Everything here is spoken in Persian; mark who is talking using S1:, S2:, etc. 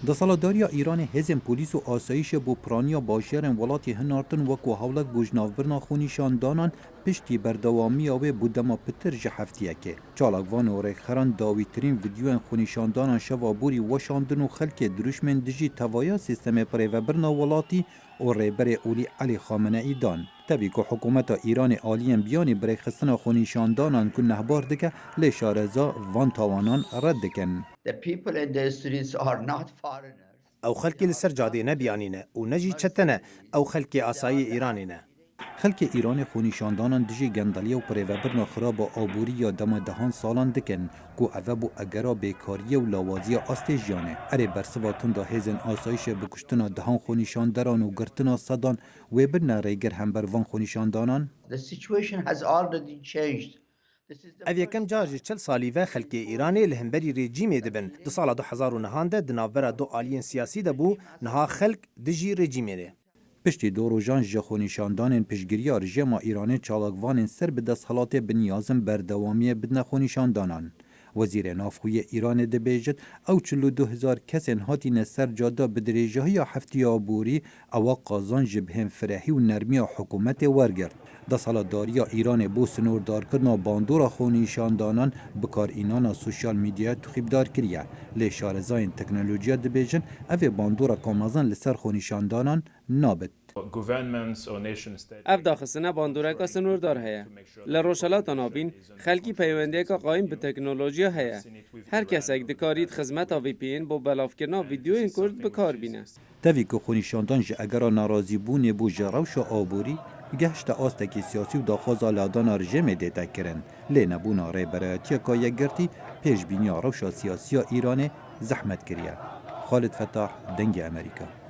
S1: دسالتداریا ایران حزب پلیس و آسایش بو پرانیا باشیرن ولاتی هنارتن وکو هولک بوجنافبرنا خونیشاندانان پشتی بردوامی آوه بودما پتر جه هفتیه که چالاکوان و ریخران داویترین ویدیوین خونیشاندانان شوابوری وشاندن و خلک دروشمن دجی توایا سیستم پریوبرنا ولاتی و ریبر اولی علی خامنه ای دان. تبی که حکومت ایران عالیم بیانی برای خستن خونیشاندانان که نهبار دکه لی شارزا وان تاوانان رد دکن.
S2: او خلکی لسر جاده نبیانینه و نجی چتنه او خلکی آسایی ایرانینه.
S1: خلک ایران خونیشاندانان دجی گندالی و پریوبرنا خراب آبوری یا دم دهان سالان دکن کو اوه بو اگرا بیکاری و لاوازی آستیجیانه اره برسواتون دا هیزن آسایش بکشتنا دهان خونیشاندران و گرتنا صدان و برنا ریگر هم بر وان خونیشاندانان.
S2: او یکم جارجی 40 سالی و خلکی ایرانی لهمبری رژیمی دبن. دو سال 2009 ده دناور دو آلین سیاسی دبو نها خلک دجی رژیمی ده.
S1: پشتی دو روژان جخونیشاندان پشگیری رژیم ایرانی چالاکوان سر به دست حالات بنیازم بردوامی بدن خونیشاندانان. وزیر نافخوی ایران دبیجد او 42,000 کسین هاتین سر جاده بدریجه های هفتی آبوری او قازان جبهن فرحی و نرمی حکومت ورگرد. دسالتداری ایران بو سنوردار کردن باندورا خونیشاندانان بکار اینانا سوشال میدیا تخیبدار کریه. لی شارزاین تکنولوژیا دبیجن او باندورا کامازن لسر خونیشاندانان نابد.
S3: اف داخستنه باندورکا سنوردار هیا. لروشالات نابین خلکی پیونده که قایم به تکنولوژی هیا. هر کس اگه دکارید خدمت وی پی این با بلافکرنا ویدیو این کرد بکار بینه.
S1: تاوی که خونیشاندان جه اگر ناراضی بونه بو جراوش آبوری گشت آستکی سیاسی و داخواز آلادان رژیم دیتا کرن. لی نبونا ری برایتی که یگرتی پیش بینی روش سیاسی ایران زحمت کریه. خالد فتاح، دنگ امریکا.